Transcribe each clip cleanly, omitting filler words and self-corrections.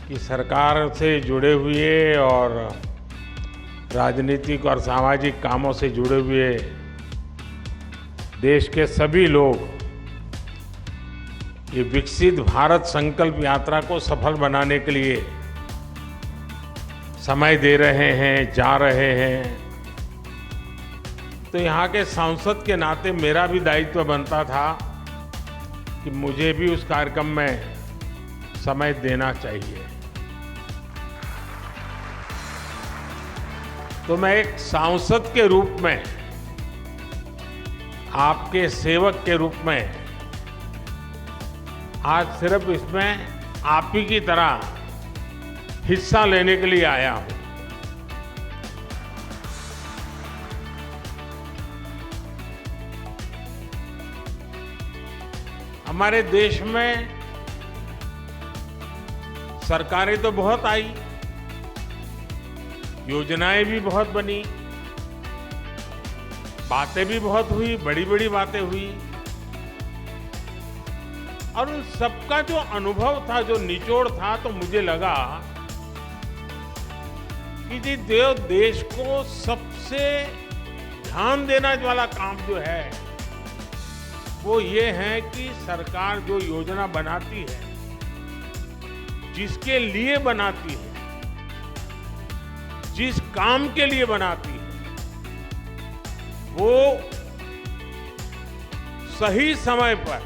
कि सरकार से जुड़े हुए और राजनीतिक और सामाजिक कामों से जुड़े हुए देश के सभी लोग ये विकसित भारत संकल्प यात्रा को सफल बनाने के लिए समय दे रहे हैं, जा रहे हैं। तो यहाँ के सांसद के नाते मेरा भी दायित्व बनता था कि मुझे भी उस कार्यक्रम में समय देना चाहिए। तो मैं एक सांसद के रूप में, आपके सेवक के रूप में आज सिर्फ इसमें आप ही की तरह हिस्सा लेने के लिए आया हूं। हमारे देश में सरकारें तो बहुत आई, योजनाएं भी बहुत बनी, बातें भी बहुत हुई, बड़ी बड़ी बातें हुई, और उन सबका जो अनुभव था, जो निचोड़ था, तो मुझे लगा कि जो देश को सबसे ध्यान देना वाला काम जो है वो ये है कि सरकार जो योजना बनाती है, जिसके लिए बनाती है, जिस काम के लिए बनाती है, वो सही समय पर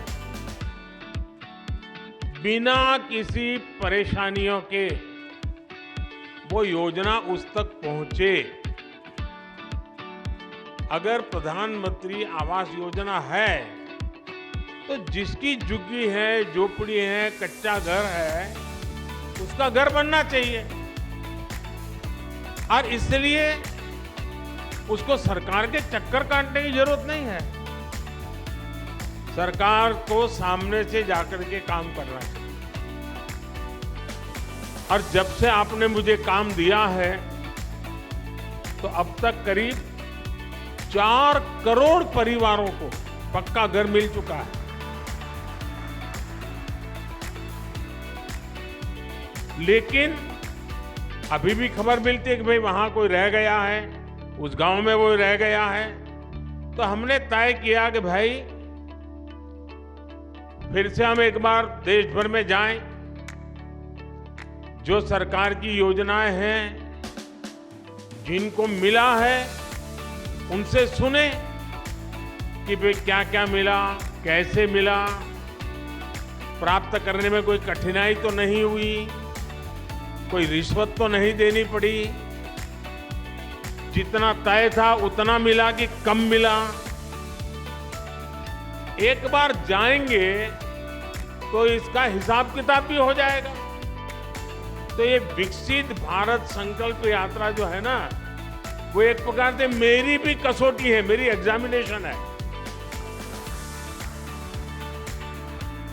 बिना किसी परेशानियों के वो योजना उस तक पहुंचे। अगर प्रधानमंत्री आवास योजना है तो जिसकी झुग्गी है, झोपड़ी है, कच्चा घर है, उसका घर बनना चाहिए। और इसलिए उसको सरकार के चक्कर काटने की जरूरत नहीं है। सरकार को सामने से जाकर के काम करना चाहिए। और जब से आपने मुझे काम दिया है तो अब तक करीब 4 करोड़ परिवारों को पक्का घर मिल चुका है। लेकिन अभी भी खबर मिलती है कि भाई वहां कोई रह गया है, उस गांव में वो रह गया है। तो हमने तय किया कि भाई फिर से हम एक बार देश भर में जाएं, जो सरकार की योजनाएं हैं, जिनको मिला है, उनसे सुने कि भाई क्या क्या मिला, कैसे मिला, प्राप्त करने में कोई कठिनाई तो नहीं हुई, कोई रिश्वत तो नहीं देनी पड़ी, जितना तय था उतना मिला कि कम मिला। एक बार जाएंगे तो इसका हिसाब किताब भी हो जाएगा। तो ये विकसित भारत संकल्प यात्रा जो है ना, वो एक प्रकार से मेरी भी कसौटी है, मेरी एग्जामिनेशन है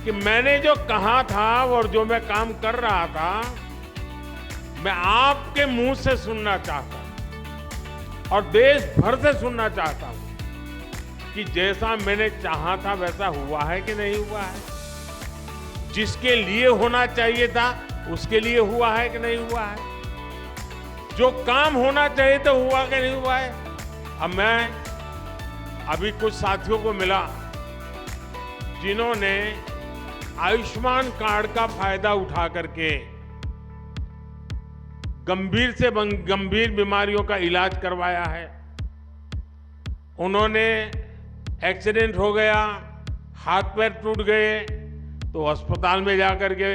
कि मैंने जो कहा था और जो मैं काम कर रहा था, मैं आपके मुंह से सुनना चाहता हूं और देश भर से सुनना चाहता हूं कि जैसा मैंने चाहा था वैसा हुआ है कि नहीं हुआ है, जिसके लिए होना चाहिए था उसके लिए हुआ है कि नहीं हुआ है, जो काम होना चाहिए था हुआ कि नहीं हुआ है। अब मैं अभी कुछ साथियों को मिला जिन्होंने आयुष्मान कार्ड का फायदा उठा करके गंभीर से गंभीर बीमारियों का इलाज करवाया है। उन्होंने एक्सीडेंट हो गया, हाथ पैर टूट गए, तो अस्पताल में जाकर के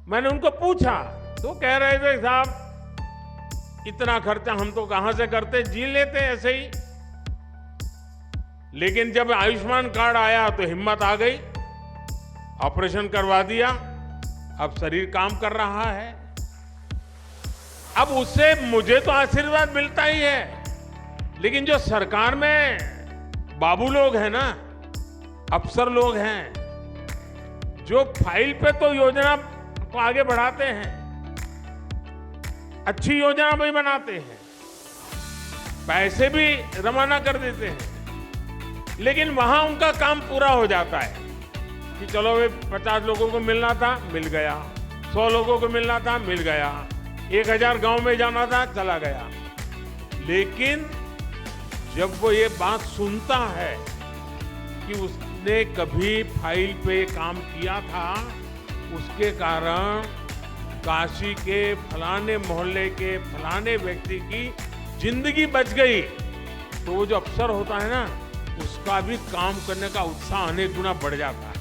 मैंने उनको पूछा तो कह रहे थे साहब इतना खर्चा हम तो कहां से करते, जी लेते ऐसे ही। लेकिन जब आयुष्मान कार्ड आया तो हिम्मत आ गई, ऑपरेशन करवा दिया, अब शरीर काम कर रहा है। अब उससे मुझे तो आशीर्वाद मिलता ही है, लेकिन जो सरकार में बाबू लोग हैं ना, अफसर लोग हैं, जो फाइल पे तो योजना को आगे बढ़ाते हैं, अच्छी योजना भी बनाते हैं, पैसे भी रवाना कर देते हैं, लेकिन वहां उनका काम पूरा हो जाता है कि चलो वे 50 लोगों को मिलना था, मिल गया, 100 लोगों को मिलना था, मिल गया। 1000 गांव में जाना था, चला गया। लेकिन जब वो ये बात सुनता है कि उसने कभी फाइल पे काम किया था, उसके कारण काशी के फलाने मोहल्ले के फलाने व्यक्ति की जिंदगी बच गई, तो वो जो अफसर होता है ना, उसका भी काम करने का उत्साह अनेक गुना बढ़ जाता है।